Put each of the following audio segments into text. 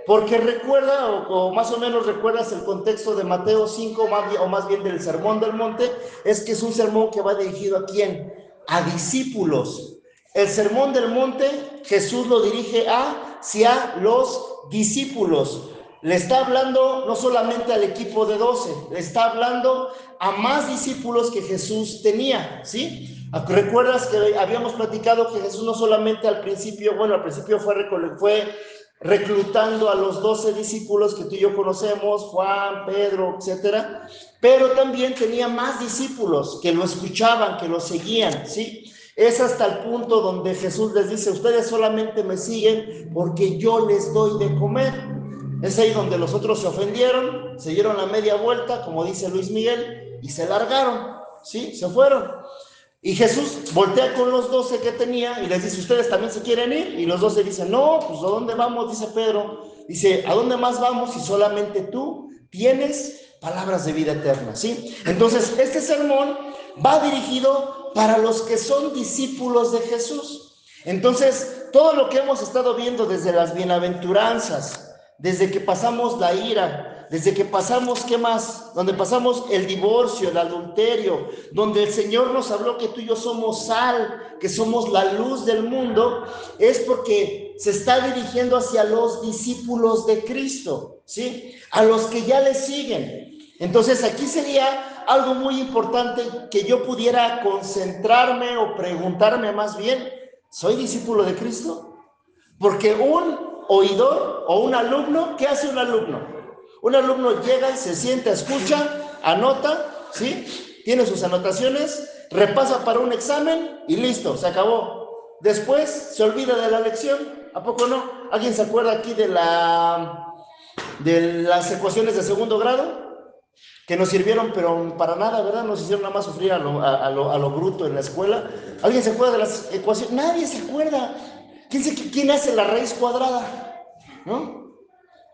Porque recuerda, o más o menos recuerdas el contexto de Mateo 5, o más bien del Sermón del Monte, es que es un sermón que va dirigido ¿a quién? A discípulos. El Sermón del Monte, Jesús lo dirige hacia los discípulos. Le está hablando no solamente al equipo de 12, le está hablando a más discípulos que Jesús tenía, ¿sí? ¿Recuerdas que habíamos platicado que Jesús no solamente al principio fue reclutando a los 12 discípulos que tú y yo conocemos, Juan, Pedro, etcétera, pero también tenía más discípulos que lo escuchaban, que lo seguían, ¿sí? Es hasta el punto donde Jesús les dice, ustedes solamente me siguen porque yo les doy de comer. Es ahí donde los otros se ofendieron, se dieron la media vuelta, como dice Luis Miguel, y se largaron, ¿sí? Se fueron. Y Jesús voltea con los 12 que tenía y les dice, ¿ustedes también se quieren ir? Y los 12 dicen, no, pues ¿a dónde vamos? Dice Pedro. Dice, ¿a dónde más vamos si solamente tú tienes palabras de vida eterna? ¿Sí? Entonces, este sermón va dirigido para los que son discípulos de Jesús. Entonces, todo lo que hemos estado viendo desde las bienaventuranzas, desde que pasamos la ira, desde que pasamos, ¿qué más? Donde pasamos el divorcio, el adulterio, donde el Señor nos habló que tú y yo somos sal, que somos la luz del mundo, es porque se está dirigiendo hacia los discípulos de Cristo, ¿sí? A los que ya le siguen. Entonces aquí sería algo muy importante que yo pudiera concentrarme o preguntarme más bien, ¿soy discípulo de Cristo? Porque un oidor o un alumno, ¿qué hace un alumno? Un alumno llega, se sienta, escucha, anota, ¿sí? Tiene sus anotaciones, repasa para un examen y listo, se acabó. Después se olvida de la lección, ¿a poco no? ¿Alguien se acuerda aquí de las ecuaciones de segundo grado? Que nos sirvieron, pero para nada, ¿verdad? Nos hicieron nada más sufrir a lo bruto en la escuela. ¿Alguien se acuerda de las ecuaciones? Nadie se acuerda. ¿Quién hace la raíz cuadrada? ¿No?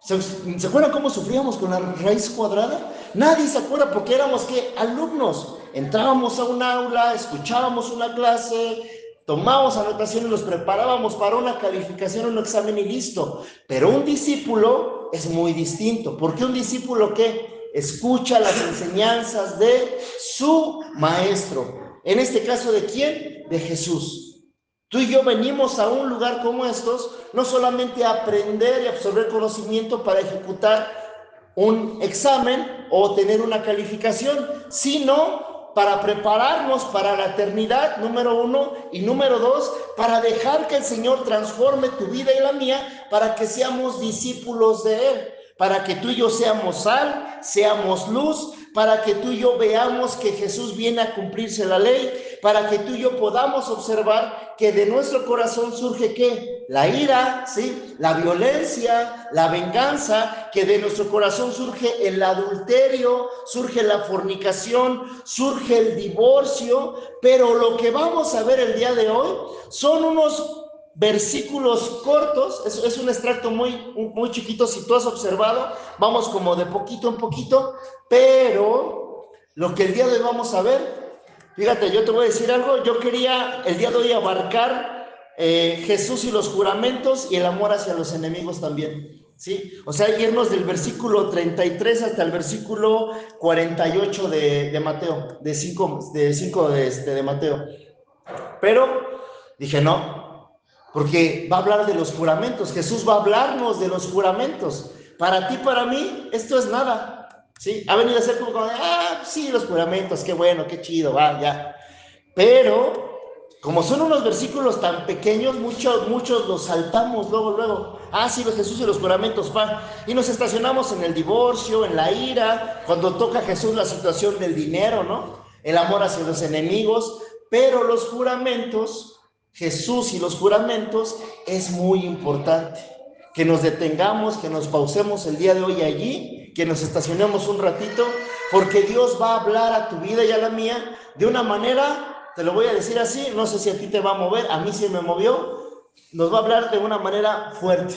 ¿Se acuerdan cómo sufríamos con la raíz cuadrada? Nadie se acuerda porque éramos, ¿qué? Alumnos. Entrábamos a un aula, escuchábamos una clase, tomábamos anotaciones, nos preparábamos para una calificación, un examen y listo. Pero un discípulo es muy distinto. ¿Por qué un discípulo qué? Escucha las enseñanzas de su maestro. En este caso, ¿de quién? De Jesús. Tú y yo venimos a un lugar como estos, no solamente a aprender y absorber conocimiento para ejecutar un examen o tener una calificación, sino para prepararnos para la eternidad, número uno, y número dos, para dejar que el Señor transforme tu vida y la mía, para que seamos discípulos de Él, para que tú y yo seamos sal, seamos luz, para que tú y yo veamos que Jesús viene a cumplirse la ley, para que tú y yo podamos observar que de nuestro corazón surge ¿qué? La ira, ¿sí? La violencia, la venganza, que de nuestro corazón surge el adulterio, surge la fornicación, surge el divorcio, pero lo que vamos a ver el día de hoy son unos versículos cortos, es un extracto muy chiquito, si tú has observado, vamos como de poquito en poquito, pero lo que el día de hoy vamos a ver, fíjate, yo te voy a decir algo, yo quería el día de hoy abarcar Jesús y los juramentos y el amor hacia los enemigos también, ¿sí? O sea, irnos del versículo 33 hasta el versículo 48 de Mateo, de 5 de Mateo, pero dije no, porque va a hablar de los juramentos, Jesús va a hablarnos de los juramentos. Para ti, para mí, esto es nada, ¿sí? Ha venido a ser como, sí, los juramentos, qué bueno, qué chido, va, ya. Pero, como son unos versículos tan pequeños, muchos los saltamos luego. Sí, los Jesús y los juramentos, va. Y nos estacionamos en el divorcio, en la ira, cuando toca a Jesús la situación del dinero, ¿no? El amor hacia los enemigos, pero los juramentos, Jesús y los juramentos, es muy importante que nos detengamos, que nos pausemos el día de hoy allí, que nos estacionemos un ratito, porque Dios va a hablar a tu vida y a la mía de una manera, te lo voy a decir así, no sé si a ti te va a mover, a mí sí me movió, nos va a hablar de una manera fuerte,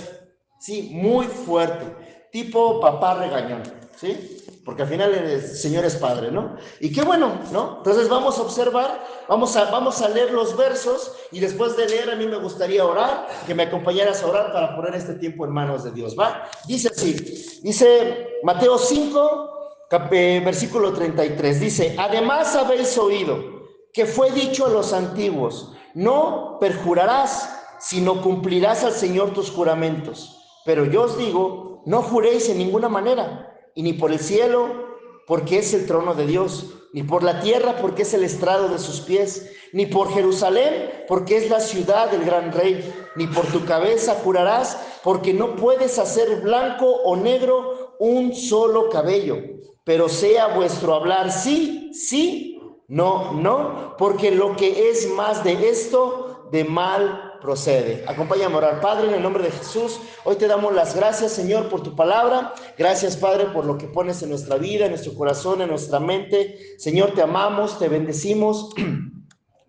sí, muy fuerte. tipo papá regañón, ¿sí? Porque al final el Señor es Padre, ¿no? Y qué bueno, ¿no? Entonces vamos a observar, vamos a leer los versos, y después de leer a mí me gustaría orar, que me acompañaras a orar para poner este tiempo en manos de Dios, ¿va? Dice así, dice Mateo 5, versículo 33, dice: además habéis oído que fue dicho a los antiguos, no perjurarás, sino cumplirás al Señor tus juramentos. Pero yo os digo, no juréis en ninguna manera, y ni por el cielo, porque es el trono de Dios, ni por la tierra, porque es el estrado de sus pies, ni por Jerusalén, porque es la ciudad del gran rey, ni por tu cabeza jurarás, porque no puedes hacer blanco o negro un solo cabello. Pero sea vuestro hablar sí, sí, no, no, porque lo que es más de esto, de mal procede. Acompáñame a orar. Padre, en el nombre de Jesús, hoy te damos las gracias, Señor, por tu palabra. Gracias, Padre, por lo que pones en nuestra vida, en nuestro corazón, en nuestra mente. Señor, te amamos, te bendecimos,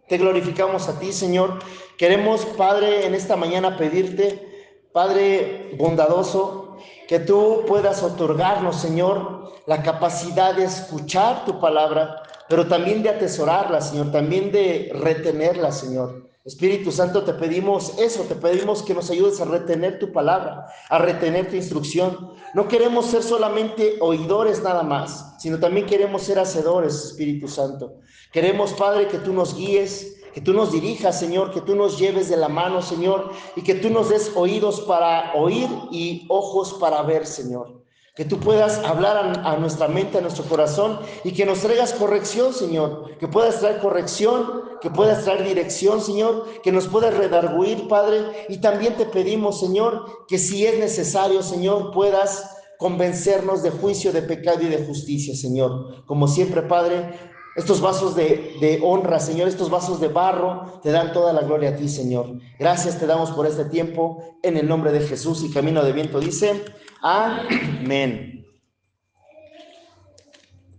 te glorificamos a ti, Señor. Queremos, Padre, en esta mañana pedirte, Padre bondadoso, que tú puedas otorgarnos, Señor, la capacidad de escuchar tu palabra, pero también de atesorarla, Señor, también de retenerla, Señor. Espíritu Santo, te pedimos eso, te pedimos que nos ayudes a retener tu palabra, a retener tu instrucción. No queremos ser solamente oidores nada más, sino también queremos ser hacedores, Espíritu Santo. Queremos, Padre, que tú nos guíes, que tú nos dirijas, Señor, que tú nos lleves de la mano, Señor, y que tú nos des oídos para oír y ojos para ver, Señor. Que tú puedas hablar a nuestra mente, a nuestro corazón, y que nos traigas corrección, Señor, que puedas traer corrección, que puedas traer dirección, Señor, que nos puedas redarguir, Padre. Y también te pedimos, Señor, que si es necesario, Señor, puedas convencernos de juicio, de pecado y de justicia, Señor. Como siempre, Padre, estos vasos de honra, Señor, estos vasos de barro, te dan toda la gloria a ti, Señor. Gracias te damos por este tiempo, en el nombre de Jesús. Y Camino de Viento dice: amén.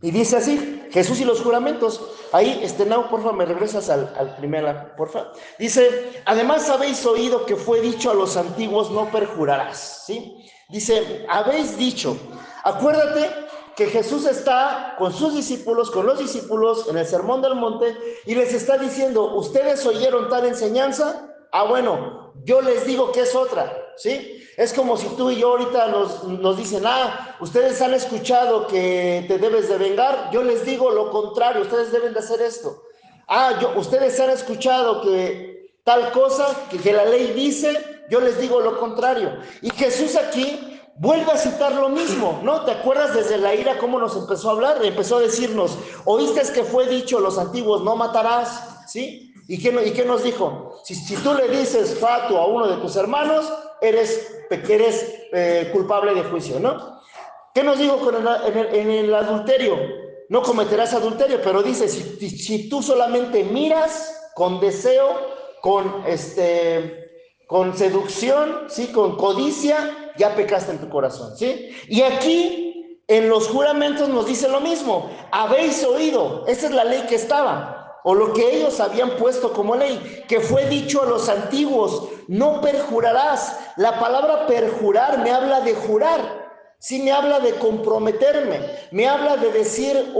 Y dice así, Jesús y los juramentos. Ahí, Nau, porfa, me regresas al primera, porfa. Dice: además habéis oído que fue dicho a los antiguos, no perjurarás, ¿sí? Dice, habéis dicho. Acuérdate que Jesús está con sus discípulos, con los discípulos, en el Sermón del Monte, y les está diciendo: ¿ustedes oyeron tal enseñanza? Ah, bueno, yo les digo que es otra, ¿sí? Es como si tú y yo ahorita nos dicen: ustedes han escuchado que te debes de vengar. Yo les digo lo contrario, ustedes deben de hacer esto. Ustedes han escuchado que tal cosa, que la ley dice. Yo les digo lo contrario. Y Jesús aquí vuelve a citar lo mismo, ¿no? ¿Te acuerdas desde la ira cómo nos empezó a hablar? Empezó a decirnos: oíste que fue dicho a los antiguos, no matarás, ¿sí? ¿Y qué nos dijo? Si tú le dices fatuo a uno de tus hermanos, eres culpable de juicio, ¿no? ¿Qué nos dijo en el adulterio? No cometerás adulterio, pero dice, si tú solamente miras con deseo, con seducción, ¿sí? Con codicia, ya pecaste en tu corazón, ¿sí? Y aquí, en los juramentos nos dice lo mismo. Habéis oído, esa es la ley que estaba, o lo que ellos habían puesto como ley, que fue dicho a los antiguos: no perjurarás. La palabra perjurar me habla de jurar, sí, me habla de comprometerme, me habla de decir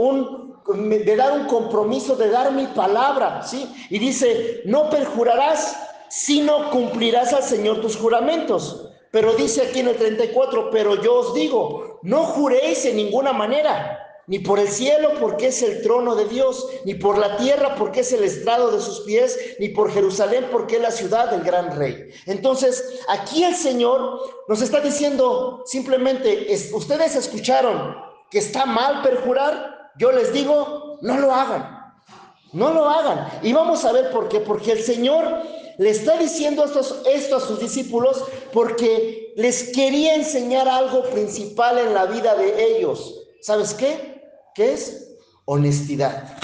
de dar un compromiso, de dar mi palabra, ¿sí? Y dice: no perjurarás, sino cumplirás al Señor tus juramentos. Pero dice aquí en el 34, pero yo os digo, no juréis en ninguna manera, ni por el cielo, porque es el trono de Dios, ni por la tierra, porque es el estrado de sus pies, ni por Jerusalén, porque es la ciudad del gran rey. Entonces, aquí el Señor nos está diciendo simplemente: ustedes escucharon que está mal perjurar. Yo les digo, no lo hagan. No lo hagan. Y vamos a ver por qué. Porque el Señor le está diciendo esto a sus discípulos porque les quería enseñar algo principal en la vida de ellos. ¿Sabes qué? ¿Qué es? Honestidad.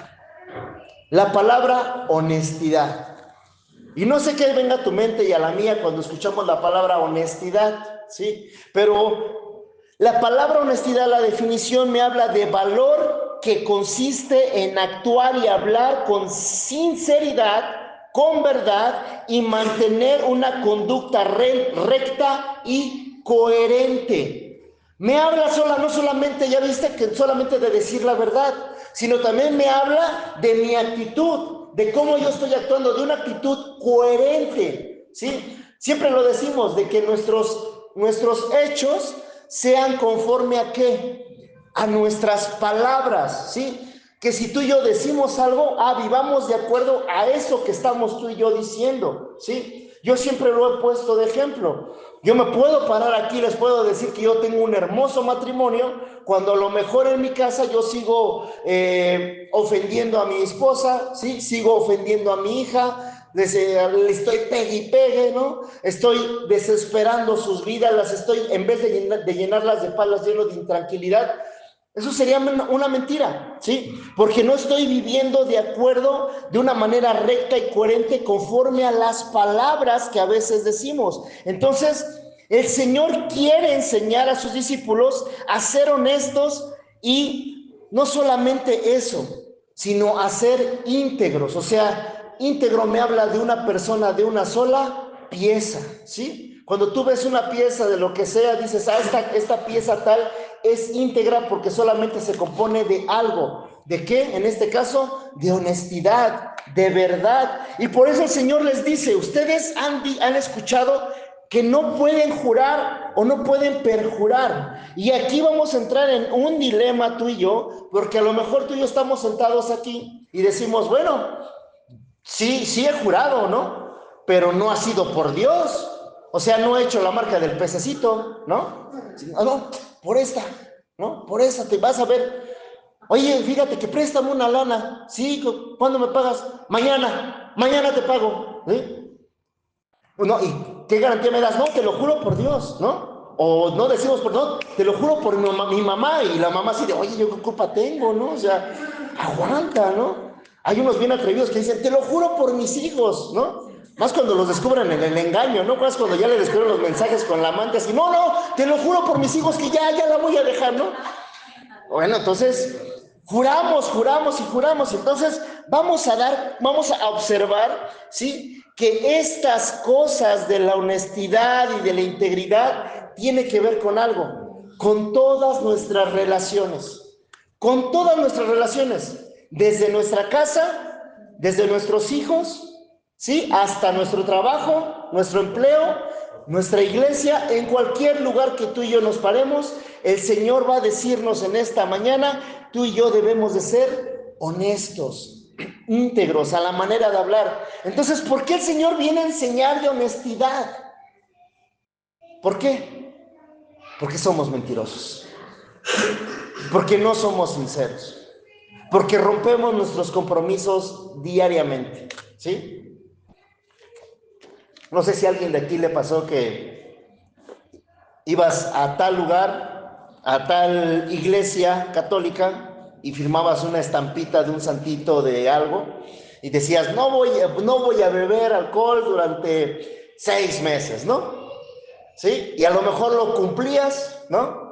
La palabra honestidad. Y no sé qué venga a tu mente y a la mía cuando escuchamos la palabra honestidad, ¿sí? Pero la palabra honestidad, la definición me habla de valor que consiste en actuar y hablar con sinceridad, con verdad, y mantener una conducta recta y coherente. Me habla no solamente, ya viste, que solamente de decir la verdad, sino también me habla de mi actitud, de cómo yo estoy actuando, de una actitud coherente, ¿sí? Siempre lo decimos, de que nuestros hechos sean conforme a ¿qué? A nuestras palabras, ¿sí? Que si tú y yo decimos algo, vivamos de acuerdo a eso que estamos tú y yo diciendo, ¿sí? Yo siempre lo he puesto de ejemplo. Yo me puedo parar aquí, les puedo decir que yo tengo un hermoso matrimonio, cuando a lo mejor en mi casa yo sigo ofendiendo a mi esposa, ¿sí? Sigo ofendiendo a mi hija, le estoy pegue y pegue, ¿no? Estoy desesperando sus vidas, en vez de llenarlas de paz, las lleno de intranquilidad. Eso sería una mentira, ¿sí? Porque no estoy viviendo de acuerdo de una manera recta y coherente conforme a las palabras que a veces decimos. Entonces, el Señor quiere enseñar a sus discípulos a ser honestos y no solamente eso, sino a ser íntegros. O sea, íntegro me habla de una persona, de una sola pieza, ¿sí? Cuando tú ves una pieza de lo que sea, dices, esta pieza tal es íntegra porque solamente se compone de algo. ¿De qué? En este caso, de honestidad, de verdad. Y por eso el Señor les dice, ustedes han escuchado que no pueden jurar o no pueden perjurar. Y aquí vamos a entrar en un dilema tú y yo, porque a lo mejor tú y yo estamos sentados aquí y decimos, bueno, sí he jurado, ¿no? Pero no ha sido por Dios. O sea, no he hecho la marca del pececito, ¿no? No, por esta, ¿no? Por esta te vas a ver. Oye, fíjate que préstame una lana. Sí, ¿cuándo me pagas? Mañana te pago. ¿Sí? No, ¿y qué garantía me das? No, te lo juro por Dios, ¿no? O no decimos por no, te lo juro por mi mamá. Y la mamá así de, oye, ¿yo qué culpa tengo, no? O sea, aguanta, ¿no? Hay unos bien atrevidos que dicen, te lo juro por mis hijos, ¿no? Más cuando los descubren en el engaño, ¿no? Más cuando ya le descubren los mensajes con la amante, así, no, te lo juro por mis hijos que ya la voy a dejar, ¿no? Bueno, entonces, juramos y juramos. Entonces, vamos a observar, ¿sí? Que estas cosas de la honestidad y de la integridad tiene que ver con algo, con todas nuestras relaciones. Con todas nuestras relaciones, desde nuestra casa, desde nuestros hijos, ¿sí? Hasta nuestro trabajo, nuestro empleo, nuestra iglesia, en cualquier lugar que tú y yo nos paremos, el Señor va a decirnos en esta mañana, tú y yo debemos de ser honestos, íntegros a la manera de hablar. Entonces, ¿por qué el Señor viene a enseñar de honestidad? ¿Por qué? Porque somos mentirosos, porque no somos sinceros, porque rompemos nuestros compromisos diariamente, ¿sí? No sé si a alguien de aquí le pasó que ibas a tal lugar, a tal iglesia católica y firmabas una estampita de un santito de algo y decías, no voy a beber alcohol durante 6 meses, ¿no? ¿Sí? Y a lo mejor lo cumplías, ¿no?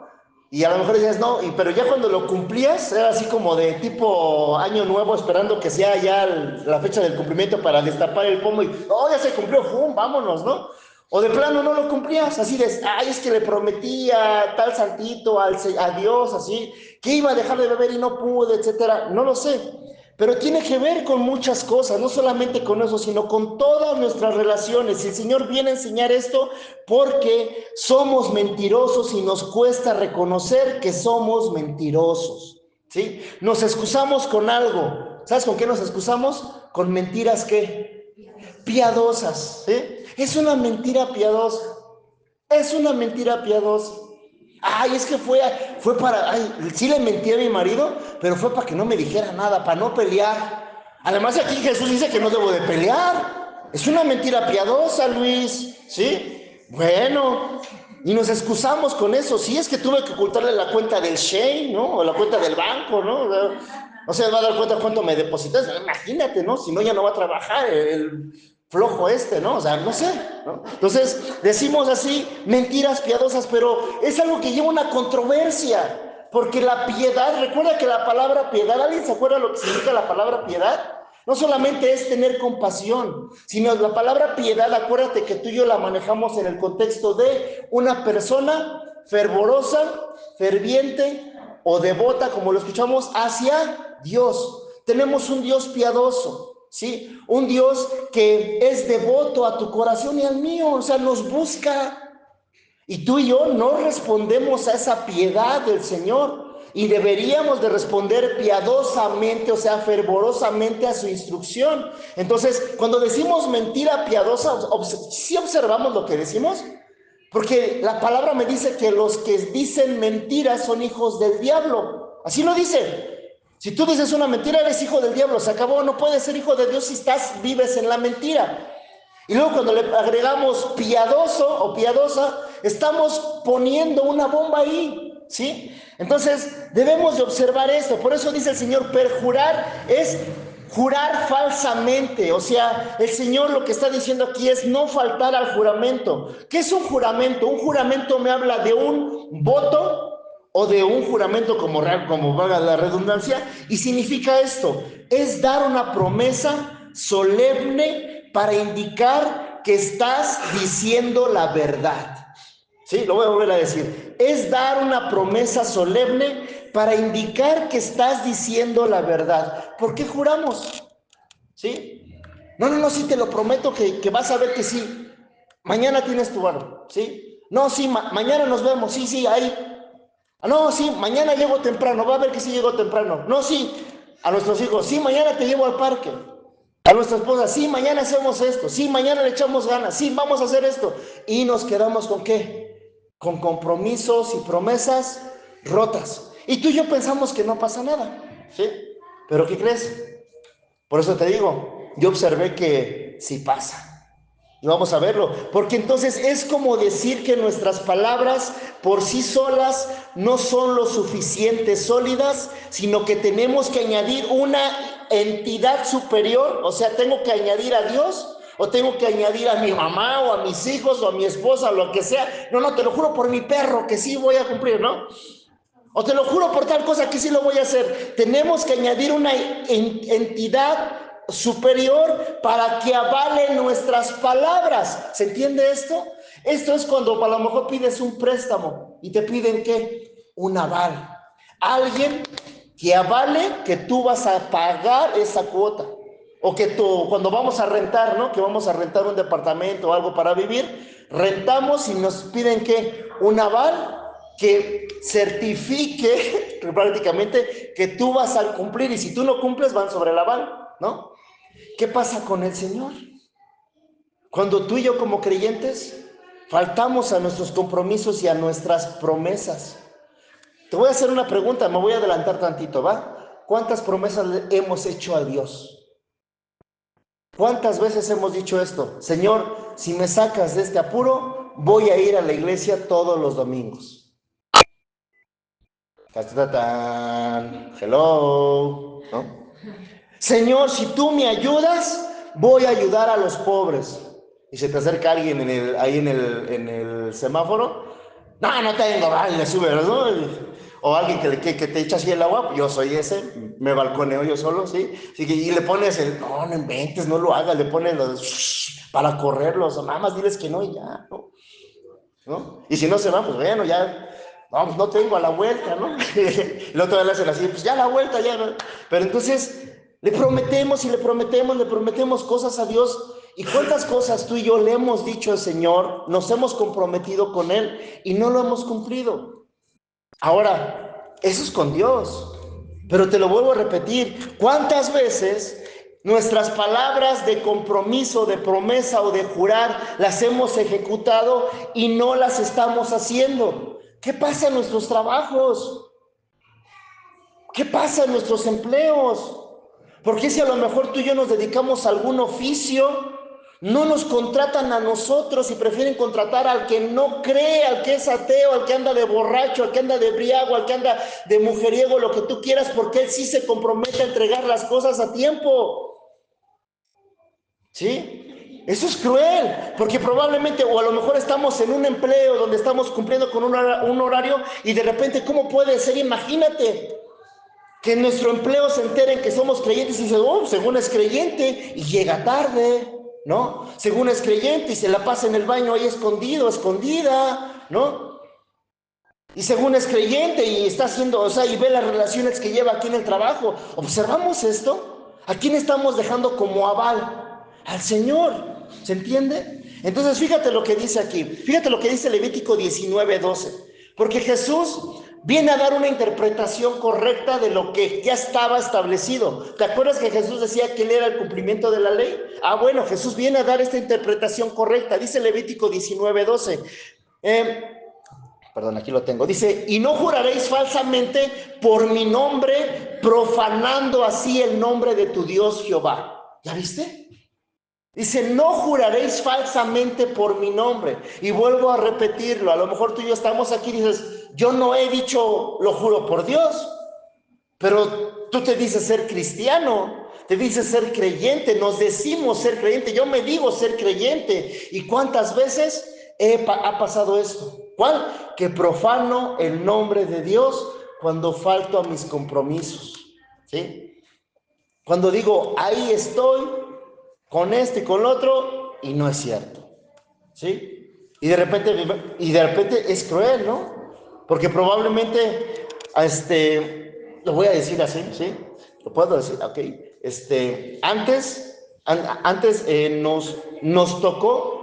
Y a lo mejor decías, no, pero ya cuando lo cumplías, era así como de tipo año nuevo, esperando que sea ya la fecha del cumplimiento para destapar el pomo y, oh, ya se cumplió, ¡fum! Vámonos, ¿no? O de plano no lo cumplías, así de, ay, es que le prometí a tal santito, a Dios, así, que iba a dejar de beber y no pude, etcétera. No lo sé. Pero tiene que ver con muchas cosas, no solamente con eso, sino con todas nuestras relaciones. Y el Señor viene a enseñar esto porque somos mentirosos y nos cuesta reconocer que somos mentirosos, ¿sí? Nos excusamos con algo. ¿Sabes con qué nos excusamos? Con mentiras, ¿qué? Piadosas, ¿sí? Es una mentira piadosa. Es una mentira piadosa. Ay, es que fue para, sí le mentí a mi marido, pero fue para que no me dijera nada, para no pelear. Además aquí Jesús dice que no debo de pelear. Es una mentira piadosa, Luis, ¿sí? Bueno, y nos excusamos con eso. Sí, es que tuve que ocultarle la cuenta del Shein, ¿no? O la cuenta del banco, ¿no? No se va a dar cuenta cuánto me depositas. Imagínate, ¿no? Si no, ya no va a trabajar el flojo ¿no? O sea, no sé, ¿no? Entonces, decimos así, mentiras piadosas, pero es algo que lleva una controversia, porque la piedad, recuerda que la palabra piedad, ¿alguien se acuerda lo que significa la palabra piedad? No solamente es tener compasión, sino la palabra piedad, acuérdate que tú y yo la manejamos en el contexto de una persona fervorosa, ferviente o devota, como lo escuchamos, hacia Dios. Tenemos un Dios piadoso, ¿sí? Un Dios que es devoto a tu corazón y al mío, o sea, nos busca. Y tú y yo no respondemos a esa piedad del Señor. Y deberíamos de responder piadosamente, o sea, fervorosamente a su instrucción. Entonces, cuando decimos mentira piadosa, ¿sí observamos lo que decimos? Porque la palabra me dice que los que dicen mentiras son hijos del diablo. Así lo dice. Si tú dices una mentira, eres hijo del diablo. Se acabó, no puedes ser hijo de Dios si vives en la mentira. Y luego cuando le agregamos piadoso o piadosa, estamos poniendo una bomba ahí, ¿sí? Entonces, debemos de observar esto. Por eso dice el Señor, perjurar es jurar falsamente. O sea, el Señor lo que está diciendo aquí es no faltar al juramento. ¿Qué es un juramento? Un juramento me habla de un voto o de un juramento como valga la redundancia, y significa esto, es dar una promesa solemne para indicar que estás diciendo la verdad. Sí, lo voy a volver a decir. Es dar una promesa solemne para indicar que estás diciendo la verdad. ¿Por qué juramos? ¿Sí? No, sí, te lo prometo que vas a ver que sí. Mañana tienes tu barro, ¿sí? No, sí, mañana nos vemos, sí, ahí. No, sí, mañana llego temprano, va a ver que sí llego temprano. No, sí, a nuestros hijos, sí, mañana te llevo al parque. A nuestra esposa, sí, mañana hacemos esto, sí, mañana le echamos ganas, sí, vamos a hacer esto. Y nos quedamos ¿con qué? Con compromisos y promesas rotas. Y tú y yo pensamos que no pasa nada, ¿sí? Pero ¿qué crees? Por eso te digo, yo observé que sí pasa. Y vamos a verlo, porque entonces es como decir que nuestras palabras por sí solas no son lo suficiente sólidas, sino que tenemos que añadir una entidad superior, o sea, tengo que añadir a Dios, o tengo que añadir a mi mamá, o a mis hijos, o a mi esposa, o lo que sea. No, te lo juro por mi perro que sí voy a cumplir, ¿no? O te lo juro por tal cosa que sí lo voy a hacer. Tenemos que añadir una entidad superior para que avale nuestras palabras. ¿Se entiende esto? Esto es cuando a lo mejor pides un préstamo y te piden ¿qué? Un aval. Alguien que avale que tú vas a pagar esa cuota. O que tú, cuando vamos a rentar, ¿no? Que vamos a rentar un departamento o algo para vivir, rentamos y nos piden ¿qué? Un aval que certifique prácticamente que tú vas a cumplir, y si tú no cumples van sobre el aval, ¿no? ¿Qué pasa con el Señor? Cuando tú y yo como creyentes faltamos a nuestros compromisos y a nuestras promesas. Te voy a hacer una pregunta, me voy a adelantar tantito, ¿va? ¿Cuántas promesas le hemos hecho a Dios? ¿Cuántas veces hemos dicho esto? Señor, si me sacas de este apuro, voy a ir a la iglesia todos los domingos. Hello, ¿no? Señor, si tú me ayudas, voy a ayudar a los pobres. Y se te acerca alguien ahí en el semáforo. No tengo, vale, le sube, ¿no? O alguien que te echa así el agua, yo soy ese, me balconeo yo solo, ¿sí? Y le pones no inventes, no lo hagas, le pones para correrlos, nada más diles que no y ya, ¿no? Y si no se van, pues bueno, ya, vamos, no tengo a la vuelta, ¿no? El otro día le hacen así, pues ya la vuelta, ya, ¿no? Pero entonces le prometemos cosas a Dios. ¿Y cuántas cosas tú y yo le hemos dicho al Señor, nos hemos comprometido con Él y no lo hemos cumplido? Ahora, eso es con Dios, pero te lo vuelvo a repetir, ¿cuántas veces nuestras palabras de compromiso, de promesa o de jurar las hemos ejecutado y no las estamos haciendo? ¿Qué pasa en nuestros trabajos? ¿Qué pasa en nuestros empleos? ¿Por qué si a lo mejor tú y yo nos dedicamos a algún oficio, no nos contratan a nosotros y prefieren contratar al que no cree, al que es ateo, al que anda de borracho, al que anda de briago, al que anda de mujeriego, lo que tú quieras, porque él sí se compromete a entregar las cosas a tiempo? ¿Sí? Eso es cruel, porque probablemente, o a lo mejor estamos en un empleo donde estamos cumpliendo con un horario y de repente, ¿cómo puede ser? Imagínate que en nuestro empleo se enteren que somos creyentes y dicen, según es creyente y llega tarde, ¿no? Según es creyente y se la pasa en el baño ahí escondido, escondida, ¿no? Y según es creyente y está haciendo, o sea, y ve las relaciones que lleva aquí en el trabajo. ¿Observamos esto? ¿A quién estamos dejando como aval? Al Señor. ¿Se entiende? Entonces, fíjate lo que dice aquí. Fíjate lo que dice Levítico 19:12. Porque Jesús viene a dar una interpretación correcta de lo que ya estaba establecido. ¿Te acuerdas que Jesús decía que Él era el cumplimiento de la ley? Bueno, Jesús viene a dar esta interpretación correcta. Dice Levítico 19:12. Perdón, aquí lo tengo. Dice, y no juraréis falsamente por mi nombre, profanando así el nombre de tu Dios Jehová. ¿Ya viste? Dice, no juraréis falsamente por mi nombre. Y vuelvo a repetirlo. A lo mejor tú y yo estamos aquí y dices, yo no he dicho, lo juro por Dios. Pero tú te dices ser cristiano, te dices ser creyente, nos decimos ser creyente. Yo me digo ser creyente. ¿Y cuántas veces ha pasado esto? ¿Cuál? Que profano el nombre de Dios cuando falto a mis compromisos, ¿sí? Cuando digo, ahí estoy con este y con el otro, y no es cierto, ¿sí? Y de repente es cruel, ¿no? Porque probablemente, lo voy a decir así, ¿sí? Lo puedo decir, ok. Antes nos tocó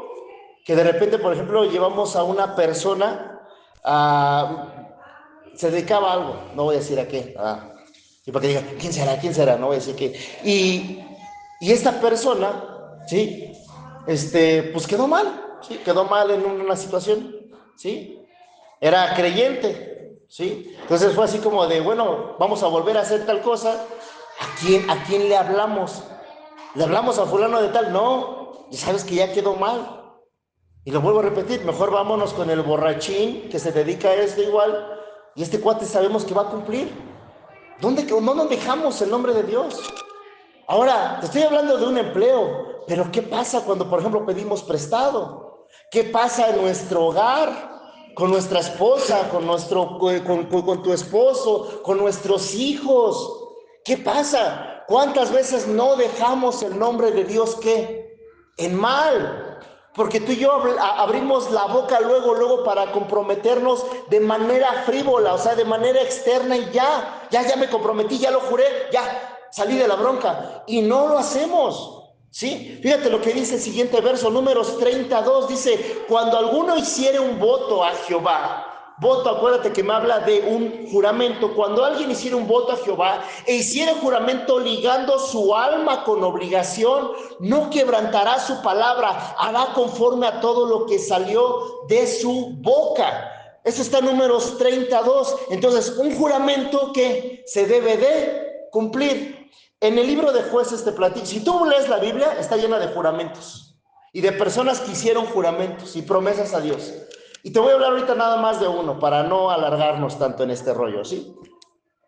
que de repente, por ejemplo, llevamos a una persona, se dedicaba a algo, no voy a decir a qué, y para que digan, ¿quién será? No voy a decir qué. Y esta persona, ¿sí? Pues quedó mal, ¿sí? Quedó mal en una situación, ¿sí? Era creyente, ¿sí? Entonces fue así como de, bueno, vamos a volver a hacer tal cosa. ¿A quién le hablamos? ¿Le hablamos a fulano de tal? No, y sabes que ya quedó mal. Y lo vuelvo a repetir, mejor vámonos con el borrachín que se dedica a esto igual, y este cuate sabemos que va a cumplir. No nos dejamos el nombre de Dios? Ahora, te estoy hablando de un empleo, pero ¿qué pasa cuando, por ejemplo, pedimos prestado? ¿Qué pasa en nuestro hogar? Con nuestra esposa, con tu esposo, con nuestros hijos. ¿Qué pasa? ¿Cuántas veces no dejamos el nombre de Dios qué? En mal. Porque tú y yo abrimos la boca luego para comprometernos de manera frívola, o sea, de manera externa, y ya me comprometí, ya lo juré, ya salí de la bronca, y no lo hacemos. ¿Sí? Fíjate lo que dice el siguiente verso, Números 32, dice, cuando alguno hiciere un voto a Jehová, voto, acuérdate que me habla de un juramento, cuando alguien hiciera un voto a Jehová e hiciera juramento ligando su alma con obligación, no quebrantará su palabra, hará conforme a todo lo que salió de su boca. Eso está en Números 32. Entonces, un juramento que se debe de cumplir. En el libro de Jueces te platico, si tú lees la Biblia, está llena de juramentos y de personas que hicieron juramentos y promesas a Dios. Y te voy a hablar ahorita nada más de uno para no alargarnos tanto en este rollo, ¿sí?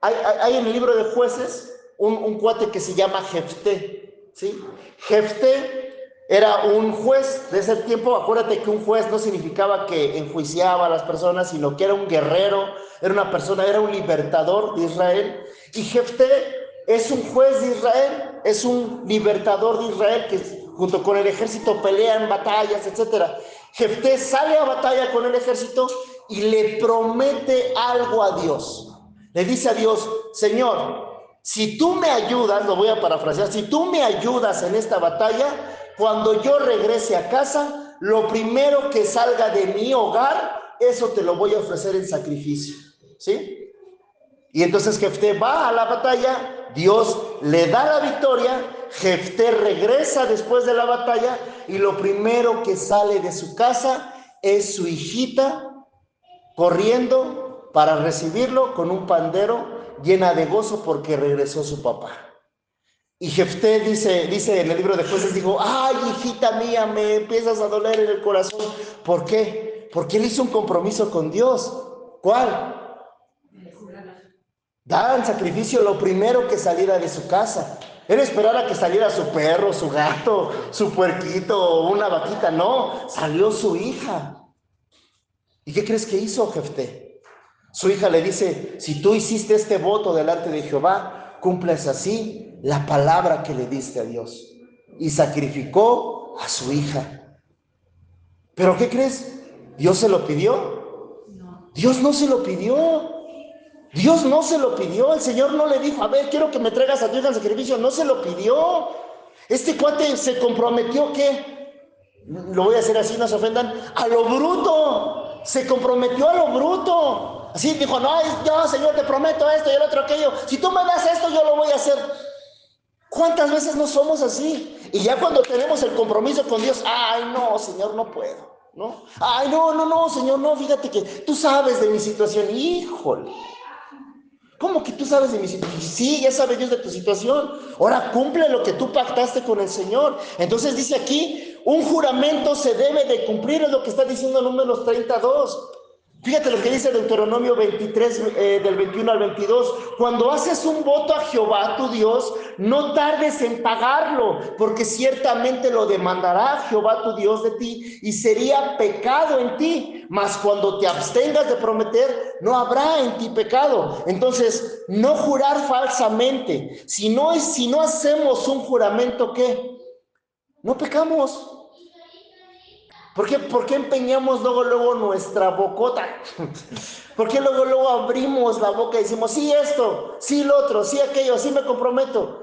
Hay en el libro de Jueces un cuate que se llama Jefté, ¿sí? Jefté era un juez de ese tiempo. Acuérdate que un juez no significaba que enjuiciaba a las personas, sino que era un guerrero, era un libertador de Israel. Y Jefté es un juez de Israel, es un libertador de Israel que junto con el ejército pelean batallas, etc. Jefté sale a batalla con el ejército y le promete algo a Dios. Le dice a Dios, Señor, si tú me ayudas, lo voy a parafrasear, si tú me ayudas en esta batalla, cuando yo regrese a casa, lo primero que salga de mi hogar, eso te lo voy a ofrecer en sacrificio, ¿sí? Y entonces Jefté va a la batalla, Dios le da la victoria, Jefté regresa después de la batalla y lo primero que sale de su casa es su hijita corriendo para recibirlo con un pandero, llena de gozo porque regresó su papá. Y Jefté dice en el libro de Jueces, dijo, ay, hijita mía, me empiezas a doler en el corazón. ¿Por qué? Porque él hizo un compromiso con Dios. ¿Cuál? Dar el sacrificio lo primero que saliera de su casa. Él esperara que saliera su perro, su gato, su puerquito o una vaquita. No, salió su hija. ¿Y qué crees que hizo Jefté? Su hija le dice, si tú hiciste este voto delante de Jehová, cumples así la palabra que le diste a Dios. Y sacrificó a su hija. ¿Pero qué crees? ¿Dios se lo pidió? Dios no se lo pidió. Dios no se lo pidió. El Señor no le dijo, a ver, quiero que me traigas a tu hija al sacrificio. No se lo pidió. Este cuate se comprometió, ¿qué? Lo voy a hacer así, no se ofendan. A lo bruto. Se comprometió a lo bruto. Así dijo, no, yo, Señor, te prometo esto y el otro aquello. Si tú me das esto, yo lo voy a hacer. ¿Cuántas veces no somos así? Y ya cuando tenemos el compromiso con Dios, ay, no, Señor, no puedo, ¿no? Ay, no, Señor, no, fíjate que tú sabes de mi situación. Híjole. ¿Cómo que tú sabes de mi situación? Sí, ya sabe Dios de tu situación. Ahora cumple lo que tú pactaste con el Señor. Entonces dice aquí, un juramento se debe de cumplir, es lo que está diciendo Números 32. Fíjate lo que dice Deuteronomio 23, del 21 al 22. Cuando haces un voto a Jehová, tu Dios, no tardes en pagarlo, porque ciertamente lo demandará Jehová, tu Dios, de ti, y sería pecado en ti. Mas cuando te abstengas de prometer, no habrá en ti pecado. Entonces, no jurar falsamente. Si no hacemos un juramento, ¿qué? No pecamos. ¿Por qué empeñamos luego nuestra bocota? ¿Por qué luego abrimos la boca y decimos, sí esto, sí lo otro, sí aquello, sí me comprometo?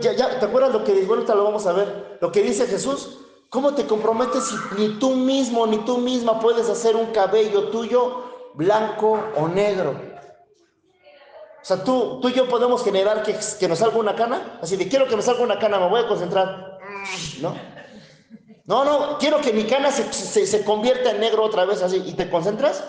¿Ya te acuerdas lo que dice? Bueno, ahorita lo vamos a ver. Lo que dice Jesús. ¿Cómo te comprometes si ni tú mismo ni tú misma puedes hacer un cabello tuyo blanco o negro? O sea, tú y yo podemos generar que nos salga una cana. Así de, quiero que me salga una cana, me voy a concentrar. ¿No? No, quiero que mi cana se convierta en negro otra vez así. ¿Y te concentras?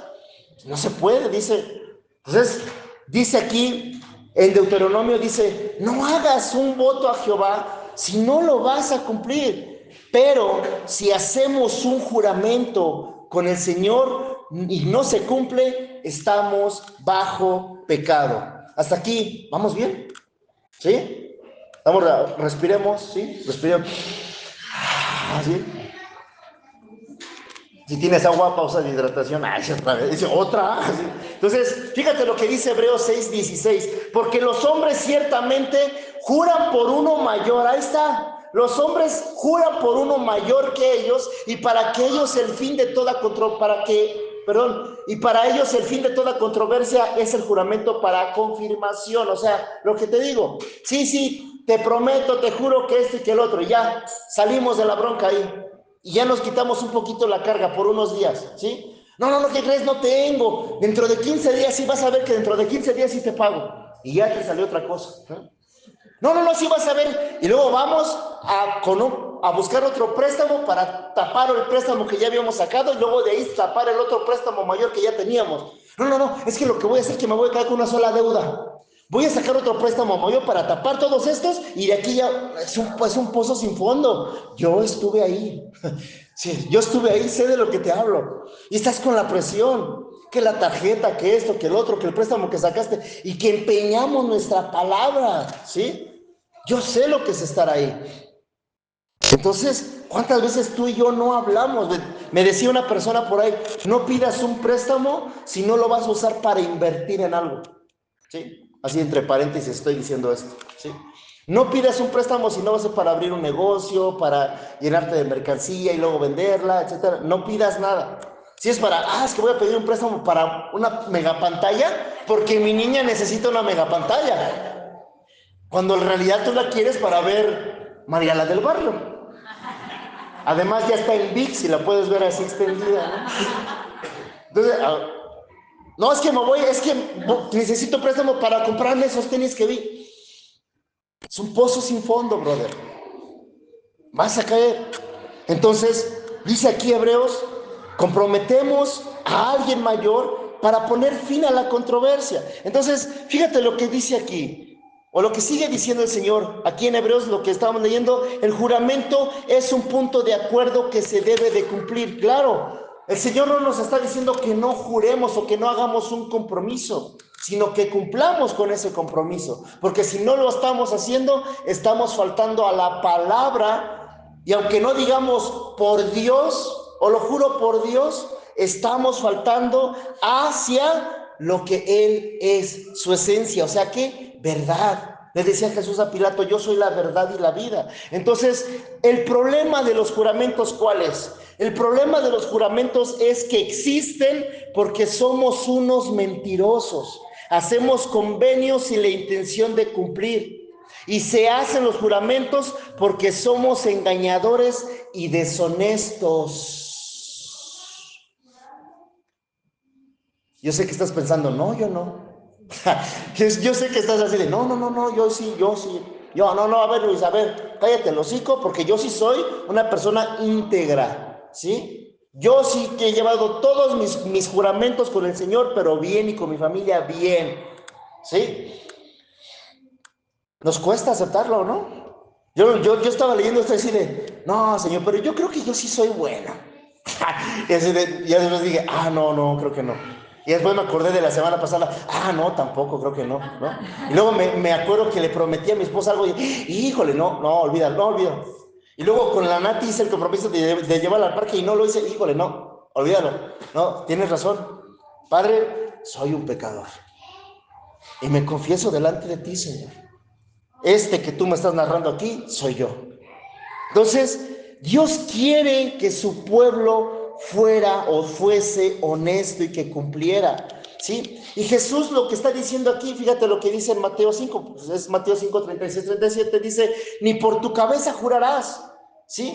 No se puede, dice. Entonces, dice aquí, en Deuteronomio dice, no hagas un voto a Jehová si no lo vas a cumplir. Pero si hacemos un juramento con el Señor y no se cumple, estamos bajo pecado. Hasta aquí, ¿vamos bien? ¿Sí? Respiremos, ¿sí? Respiremos. ¿Sí? Si tienes agua, pausa de hidratación. Otra vez. Dice, otra. ¿Sí? Entonces, fíjate lo que dice Hebreos 6:16. Porque los hombres ciertamente juran por uno mayor. Ahí está. Los hombres juran por uno mayor que ellos, y para ellos el fin de toda controversia es el juramento para confirmación. O sea, lo que te digo, sí, te prometo, te juro que esto y que el otro, y ya salimos de la bronca ahí. Y ya nos quitamos un poquito la carga por unos días, ¿sí? No, ¿qué crees? No tengo. Dentro de 15 días sí vas a ver que dentro de 15 días sí te pago. Y ya te salió otra cosa, ¿no? No, sí vas a ver. Y luego vamos a buscar otro préstamo para tapar el préstamo que ya habíamos sacado, y luego de ahí tapar el otro préstamo mayor que ya teníamos. No, es que lo que voy a hacer es que me voy a quedar con una sola deuda. Voy a sacar otro préstamo mayor para tapar todos estos, y de aquí ya es un pozo sin fondo. Yo estuve ahí. Sí, yo estuve ahí, sé de lo que te hablo. Y estás con la presión, que la tarjeta, que esto, que el otro, que el préstamo que sacaste, y que empeñamos nuestra palabra, ¿sí? Yo sé lo que es estar ahí. Entonces, ¿cuántas veces tú y yo no hablamos? Me decía una persona por ahí, no pidas un préstamo si no lo vas a usar para invertir en algo, ¿sí? Así entre paréntesis estoy diciendo esto, ¿sí? No pidas un préstamo si no va a ser para abrir un negocio, para llenarte de mercancía y luego venderla, etcétera. No pidas nada. Si es es que voy a pedir un préstamo para una megapantalla, porque mi niña necesita una megapantalla. Cuando en realidad tú la quieres para ver María la del Barrio. Además ya está en VIX y la puedes ver así extendida, ¿no? Entonces, no, es que necesito préstamo para comprarme esos tenis que vi. Es un pozo sin fondo, brother. Vas a caer. Entonces, dice aquí Hebreos, comprometemos a alguien mayor para poner fin a la controversia. Entonces, fíjate lo que dice aquí, o lo que sigue diciendo el Señor. Aquí en Hebreos, lo que estábamos leyendo, el juramento es un punto de acuerdo que se debe de cumplir. Claro, el Señor no nos está diciendo que no juremos o que no hagamos un compromiso, sino que cumplamos con ese compromiso, porque si no lo estamos haciendo, estamos faltando a la palabra. Y aunque no digamos por Dios, o lo juro por Dios, estamos faltando hacia lo que Él es, su esencia. O sea que, verdad. Le decía Jesús a Pilato, yo soy la verdad y la vida. Entonces, el problema de los juramentos, ¿cuál es? El problema de los juramentos es que existen porque somos unos mentirosos. Hacemos convenios sin la intención de cumplir. Y se hacen los juramentos porque somos engañadores y deshonestos. Yo sé que estás pensando, no, yo no. Yo sé que estás así de, no, yo sí. Yo, no, a ver, Luis, a ver, cállate el hocico, porque yo sí soy una persona íntegra, ¿sí? Yo sí que he llevado todos mis juramentos con el Señor, pero bien, y con mi familia bien, ¿sí? Nos cuesta aceptarlo, ¿no? Yo estaba leyendo esto así de, no, Señor, pero yo creo que yo sí soy bueno. Y así de, ya después dije, no, creo que no. Y después me acordé de la semana pasada, no, tampoco, creo que no. Y luego me acuerdo que le prometí a mi esposa algo y, híjole, no, olvídalo. Y luego con la Nati hice el compromiso de llevarla al parque y no lo hice, híjole, no, olvídalo. No, tienes razón. Padre, soy un pecador. Y me confieso delante de ti, Señor. Este que tú me estás narrando aquí, soy yo. Entonces, Dios quiere que su pueblo fuera o fuese honesto y que cumpliera, ¿sí? Y Jesús lo que está diciendo aquí, fíjate lo que dice en Mateo 5, pues es Mateo 5, 36, 37, dice, ni por tu cabeza jurarás, ¿sí?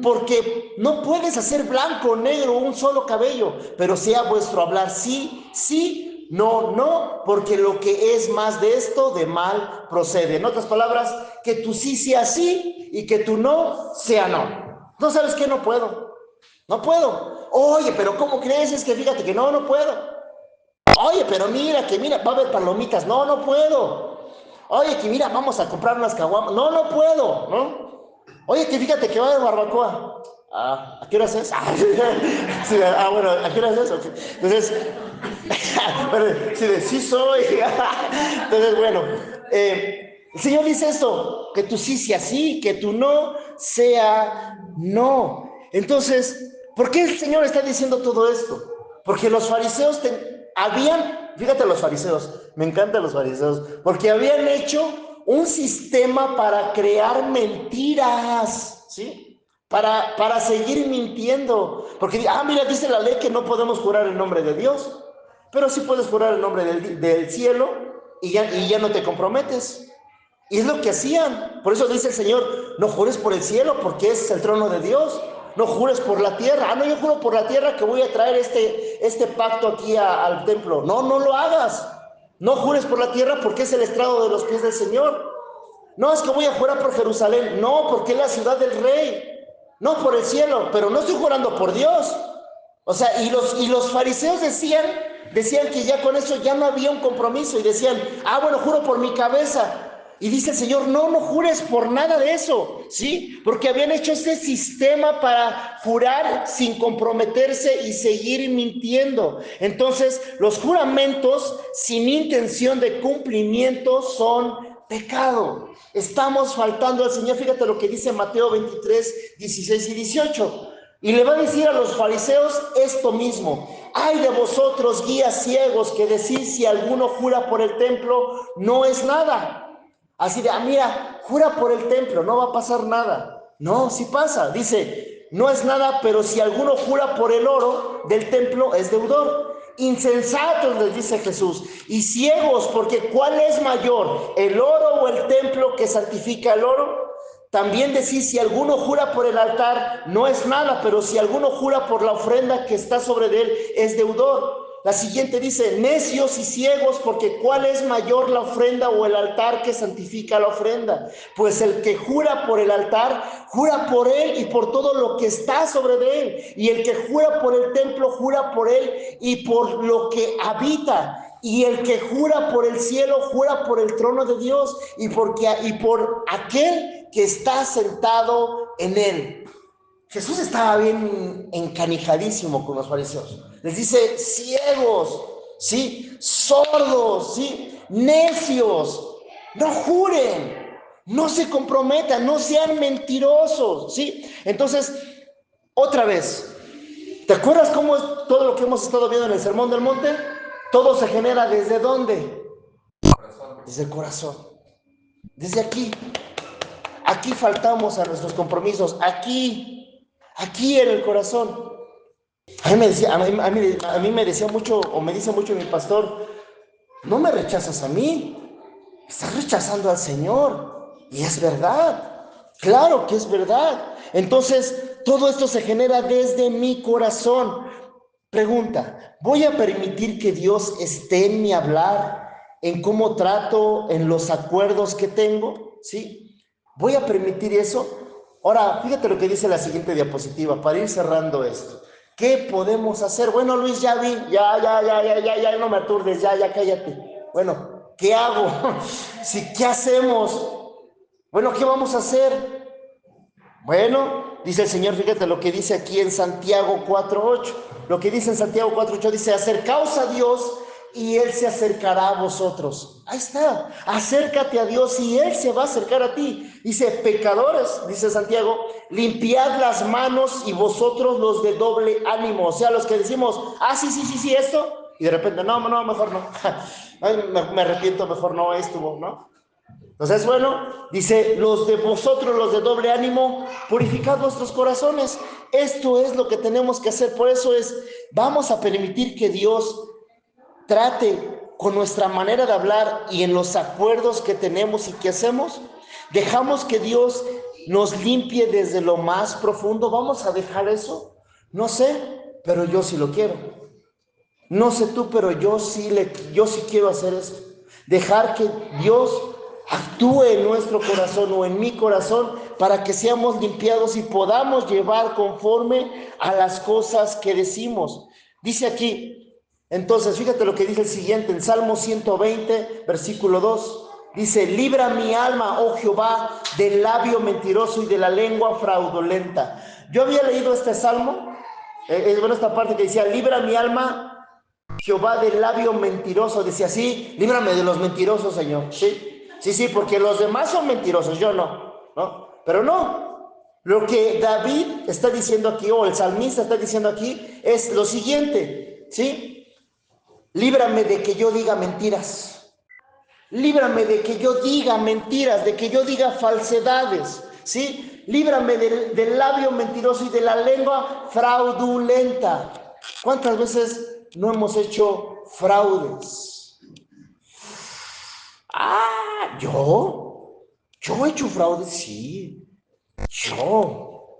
Porque no puedes hacer blanco o negro un solo cabello, pero sea vuestro hablar sí, sí, no, porque lo que es más de esto, de mal procede. En otras palabras, que tu sí sea sí y que tu no sea no. ¿No sabes qué? No puedo. Oye, pero ¿cómo crees? Es que fíjate que no puedo. Oye, pero mira, va a haber palomitas. No puedo. Oye, que mira, vamos a comprar unas caguamas. No puedo, ¿no? Oye, que fíjate que va a haber barbacoa. ¿A qué hora es? Sí, bueno, ¿a qué hora es eso? Entonces, sí soy. Entonces, bueno, el Señor dice esto, que tú sí sea sí, que tú no sea no. Entonces, ¿por qué el Señor está diciendo todo esto? Porque los fariseos fíjate los fariseos, me encantan los fariseos, porque habían hecho un sistema para crear mentiras, ¿sí? Para seguir mintiendo. Porque, mira, dice la ley que no podemos jurar en nombre de Dios, pero sí puedes jurar en nombre del cielo y ya no te comprometes. Y es lo que hacían. Por eso dice el Señor, no jures por el cielo porque es el trono de Dios. No jures por la tierra. No, yo juro por la tierra que voy a traer este pacto aquí al templo. No lo hagas. No jures por la tierra porque es el estrado de los pies del Señor. No, es que voy a jurar por Jerusalén. No, porque es la ciudad del rey. No, por el cielo. Pero no estoy jurando por Dios. O sea, y los fariseos decían que ya con eso ya no había un compromiso. Y decían, bueno, juro por mi cabeza. Y dice el Señor, no jures por nada de eso, ¿sí? Porque habían hecho este sistema para jurar sin comprometerse y seguir mintiendo. Entonces, los juramentos sin intención de cumplimiento son pecado. Estamos faltando al Señor. Fíjate lo que dice Mateo 23, 16 y 18. Y le va a decir a los fariseos esto mismo: ay de vosotros, guías ciegos, que decís si alguno jura por el templo, no es nada. Así de, mira, jura por el templo, no va a pasar nada. No, sí pasa. Dice, no es nada, pero si alguno jura por el oro del templo, es deudor. Insensatos, les dice Jesús, y ciegos, porque ¿cuál es mayor, el oro o el templo que santifica el oro? También decís, si alguno jura por el altar, no es nada, pero si alguno jura por la ofrenda que está sobre de él, es deudor. La siguiente dice, necios y ciegos, porque ¿cuál es mayor, la ofrenda o el altar que santifica la ofrenda? Pues el que jura por el altar, jura por él y por todo lo que está sobre de él. Y el que jura por el templo, jura por él y por lo que habita. Y el que jura por el cielo, jura por el trono de Dios y por aquel que está sentado en él. Jesús estaba bien encanijadísimo con los fariseos. Les dice, ciegos, ¿sí? Sordos, ¿sí? Necios, no juren, no se comprometan, no sean mentirosos, ¿sí? Entonces, otra vez, ¿te acuerdas cómo es todo lo que hemos estado viendo en el Sermón del Monte? Todo se genera ¿desde dónde? Desde el corazón, desde aquí. Aquí faltamos a nuestros compromisos, aquí aquí en el corazón. A mí me decía mucho, o me dice mucho mi pastor, no me rechazas a mí, estás rechazando al Señor. Y es verdad, claro que es verdad. Entonces, todo esto se genera desde mi corazón. Pregunta, ¿voy a permitir que Dios esté en mi hablar, en cómo trato, en los acuerdos que tengo? ¿Sí? ¿Voy a permitir eso? Ahora, fíjate lo que dice la siguiente diapositiva, para ir cerrando esto. ¿Qué podemos hacer? Bueno, Luis, ya vi, ya, no me aturdes, ya, cállate. Bueno, ¿qué hago? Sí, ¿qué hacemos? Bueno, ¿qué vamos a hacer? Bueno, dice el Señor, fíjate lo que dice aquí en Santiago 4:8. Lo que dice en Santiago 4:8 dice, acercaos a Dios y Él se acercará a vosotros. Ahí está, acércate a Dios y Él se va a acercar a ti. Dice, pecadores, dice Santiago, limpiad las manos y vosotros los de doble ánimo. O sea, los que decimos, sí, esto. Y de repente, no, mejor no. Ay, me arrepiento, mejor no, esto, ¿no? Entonces, bueno, dice, los de vosotros, los de doble ánimo, purificad vuestros corazones. Esto es lo que tenemos que hacer. Por eso vamos a permitir que Dios trate con nuestra manera de hablar y en los acuerdos que tenemos y que hacemos. Dejamos que Dios nos limpie desde lo más profundo. ¿Vamos a dejar eso? No sé, pero yo sí lo quiero. No sé tú, pero yo sí quiero hacer eso. Dejar que Dios actúe en nuestro corazón o en mi corazón para que seamos limpiados y podamos llevar conforme a las cosas que decimos. Dice aquí, entonces, fíjate lo que dice el siguiente, en Salmo 120, versículo 2. Dice, libra mi alma, oh Jehová, del labio mentiroso y de la lengua fraudulenta. Yo había leído este salmo, esta parte que decía, libra mi alma, Jehová, del labio mentiroso. Decía, sí, líbrame de los mentirosos, Señor. Sí, porque los demás son mentirosos, yo no. Pero no, lo que David está diciendo aquí, o el salmista está diciendo aquí, es lo siguiente, ¿sí? Líbrame de que yo diga mentiras. Líbrame de que yo diga mentiras, de que yo diga falsedades, ¿sí? Líbrame del labio mentiroso y de la lengua fraudulenta. ¿Cuántas veces no hemos hecho fraudes? ¿Yo he hecho fraudes? Sí, yo.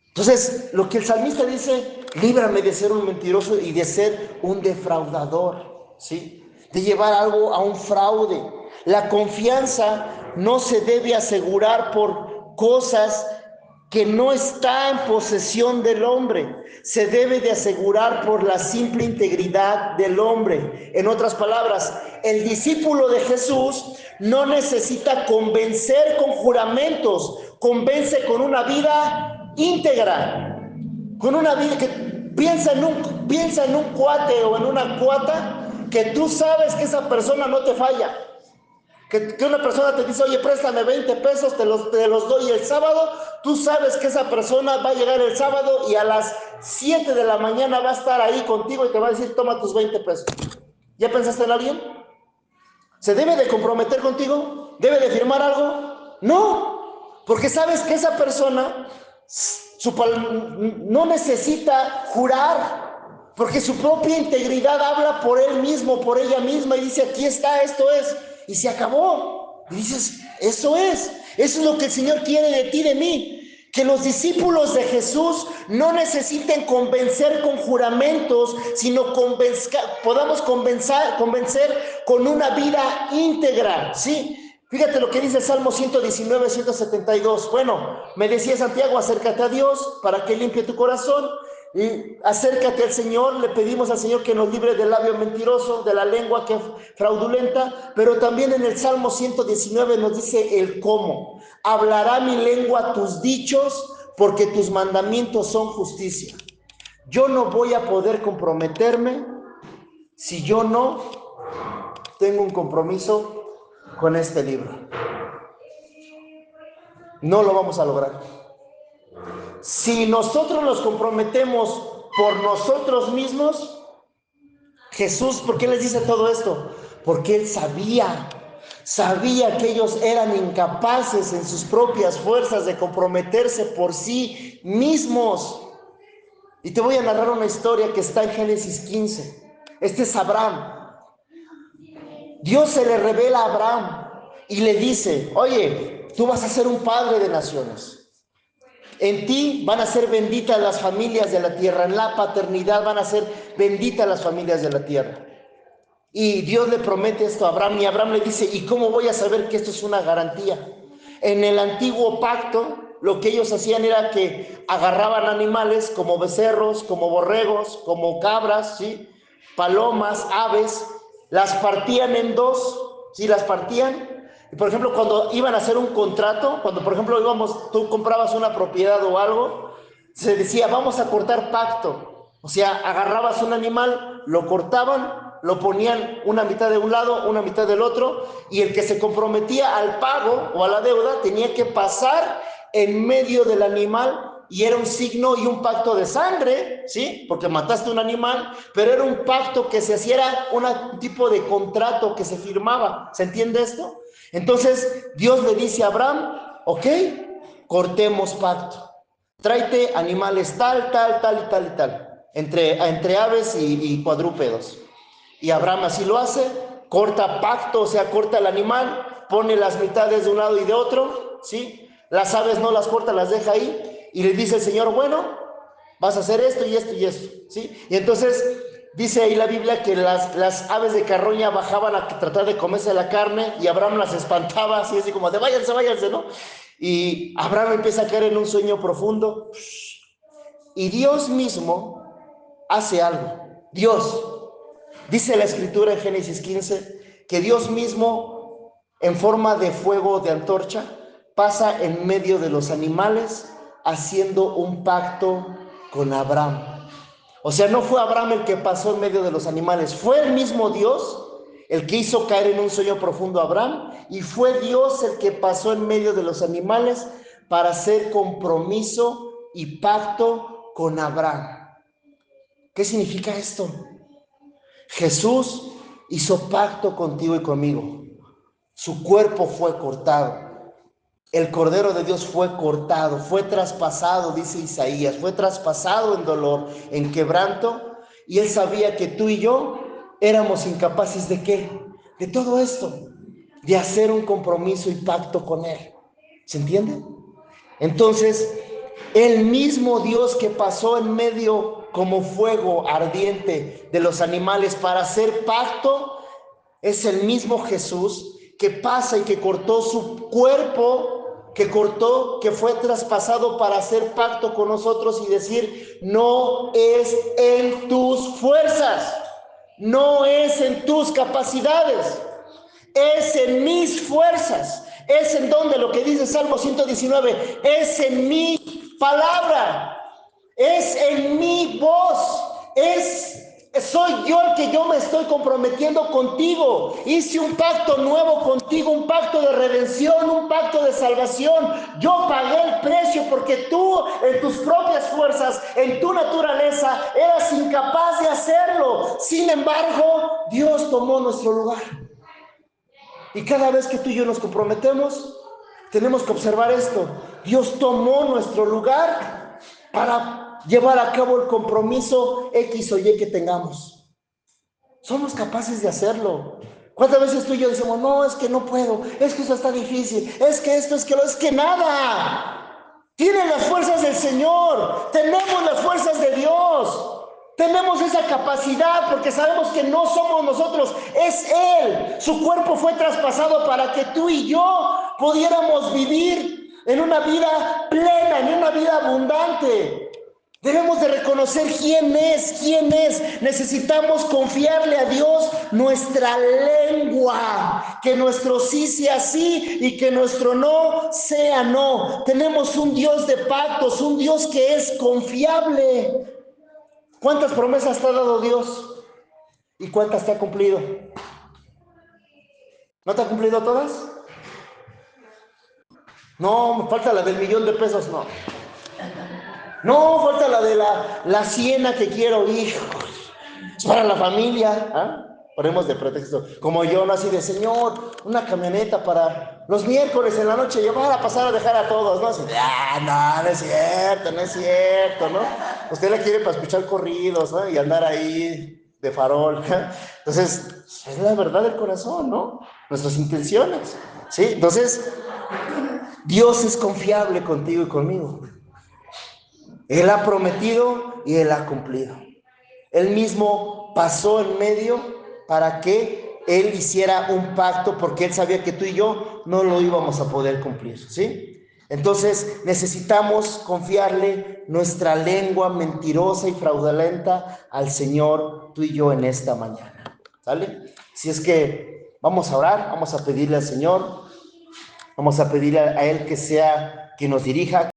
Entonces, lo que el salmista dice, líbrame de ser un mentiroso y de ser un defraudador, ¿sí? De llevar algo a un fraude. La confianza no se debe asegurar por cosas que no está en posesión del hombre, se debe de asegurar por la simple integridad del hombre. En otras palabras, el discípulo de Jesús no necesita convencer con juramentos, convence con una vida íntegra, con una vida que piensa en un cuate o en una cuata que tú sabes que esa persona no te falla. Que una persona te dice, oye, préstame 20 pesos, te los doy el sábado. Tú sabes que esa persona va a llegar el sábado y a las 7 de la mañana va a estar ahí contigo y te va a decir, toma tus 20 pesos. ¿Ya pensaste en alguien? ¿Se debe de comprometer contigo? ¿Debe de firmar algo? No, porque sabes que esa persona no necesita jurar, porque su propia integridad habla por él mismo, por ella misma, y dice, aquí está, esto es, y se acabó. Y dices, eso es lo que el Señor quiere de ti, de mí. Que los discípulos de Jesús no necesiten convencer con juramentos, sino podamos convencer con una vida íntegra, ¿sí? Fíjate lo que dice el Salmo 119, 172. Bueno, me decía Santiago, acércate a Dios para que limpie tu corazón. Y acércate al Señor, le pedimos al Señor que nos libre del labio mentiroso, de la lengua que fraudulenta, pero también en el Salmo 119 nos dice el cómo. Hablará mi lengua tus dichos, porque tus mandamientos son justicia. Yo no voy a poder comprometerme si yo no tengo un compromiso con este libro. No lo vamos a lograr. Si nosotros nos comprometemos por nosotros mismos, Jesús, ¿por qué les dice todo esto? Porque Él sabía Sabía que ellos eran incapaces en sus propias fuerzas de comprometerse por sí mismos. Y te voy a narrar una historia que está en Génesis 15. Este es Abraham. Dios se le revela a Abraham y le dice: oye, tú vas a ser un padre de naciones. En ti van a ser benditas las familias de la tierra. En la paternidad van a ser benditas las familias de la tierra. Y Dios le promete esto a Abraham, y Abraham le dice: ¿y cómo voy a saber que esto es una garantía? En el antiguo pacto, lo que ellos hacían era que agarraban animales como becerros, como borregos, como cabras, ¿sí? Palomas, aves, las partían en dos, ¿sí? Las partían. Y por ejemplo, cuando iban a hacer un contrato, cuando por ejemplo tú comprabas una propiedad o algo, se decía: vamos a cortar pacto. O sea, agarrabas un animal, lo cortaban, lo ponían una mitad de un lado, una mitad del otro, y el que se comprometía al pago o a la deuda tenía que pasar en medio del animal, y era un signo y un pacto de sangre, ¿sí? Porque mataste un animal, pero era un pacto que se hacía, era un tipo de contrato que se firmaba. ¿Se entiende esto? Entonces Dios le dice a Abraham: ok, cortemos pacto. Tráete animales tal, tal, tal y tal y tal, entre aves y cuadrúpedos. Y Abraham así lo hace, corta pacto, o sea, corta el animal, pone las mitades de un lado y de otro, ¿sí? Las aves no las corta, las deja ahí, y le dice el Señor: bueno, vas a hacer esto y esto y esto, ¿sí? Y entonces dice ahí la Biblia que las aves de carroña bajaban a tratar de comerse la carne, y Abraham las espantaba, así como de váyanse, váyanse, ¿no? Y Abraham empieza a caer en un sueño profundo, y Dios mismo hace algo. Dice la escritura en Génesis 15 que Dios mismo, en forma de fuego de antorcha, pasa en medio de los animales haciendo un pacto con Abraham. O sea, no fue Abraham el que pasó en medio de los animales, fue el mismo Dios el que hizo caer en un sueño profundo a Abraham, y fue Dios el que pasó en medio de los animales para hacer compromiso y pacto con Abraham. ¿Qué significa esto? Jesús hizo pacto contigo y conmigo. Su cuerpo fue cortado. El Cordero de Dios fue cortado, fue traspasado, dice Isaías, fue traspasado en dolor, en quebranto, y Él sabía que tú y yo éramos incapaces ¿de qué? De todo esto, de hacer un compromiso y pacto con Él. ¿Se entiende? Entonces, el mismo Dios que pasó en medio como fuego ardiente de los animales para hacer pacto, es el mismo Jesús que pasa y que cortó su cuerpo, que fue traspasado para hacer pacto con nosotros y decir: no es en tus fuerzas, no es en tus capacidades, es en mis fuerzas. Es en donde lo que dice Salmo 119, es en mi palabra, es en mi voz, soy yo el que yo me estoy comprometiendo contigo. Hice un pacto nuevo contigo, un pacto de redención, un pacto de salvación. Yo pagué el precio porque tú, en tus propias fuerzas, en tu naturaleza, eras incapaz de hacerlo. Sin embargo, Dios tomó nuestro lugar. Y cada vez que tú y yo nos comprometemos, tenemos que observar esto: Dios tomó nuestro lugar para llevar a cabo el compromiso X o Y que tengamos. Somos capaces de hacerlo. ¿Cuántas veces tú y yo decimos: no, es que no puedo, es que eso está difícil, es que esto, es que lo, es que nada? Tienen las fuerzas del Señor, tenemos las fuerzas de Dios. Tenemos esa capacidad porque sabemos que no somos nosotros, es Él. Su cuerpo fue traspasado para que tú y yo pudiéramos vivir en una vida plena, en una vida abundante. Debemos de reconocer quién es. Necesitamos confiarle a Dios nuestra lengua, que nuestro sí sea sí y que nuestro no sea no. Tenemos un Dios de pactos, un Dios que es confiable. ¿Cuántas promesas te ha dado Dios? ¿Y cuántas te ha cumplido? ¿No te ha cumplido todas? No, me falta la del $1,000,000, no. No, falta la de la siena que quiero, hijo. Es para la familia. ¿Ah? Ponemos de pretexto, como yo, no así de, Señor, una camioneta para los miércoles en la noche llevar a pasar a dejar a todos, ¿no? Así, no es cierto, no es cierto, ¿no? Usted la quiere para escuchar corridos, ¿no? Y andar ahí de farol. Entonces, es la verdad del corazón, ¿no? Nuestras intenciones, ¿sí? Entonces, Dios es confiable contigo y conmigo. Él ha prometido y Él ha cumplido. Él mismo pasó en medio para que Él hiciera un pacto, porque Él sabía que tú y yo no lo íbamos a poder cumplir, ¿sí? Entonces necesitamos confiarle nuestra lengua mentirosa y fraudulenta al Señor, tú y yo, en esta mañana, ¿sale? Si es que vamos a orar, vamos a pedirle al Señor, vamos a pedirle a Él que sea quien nos dirija.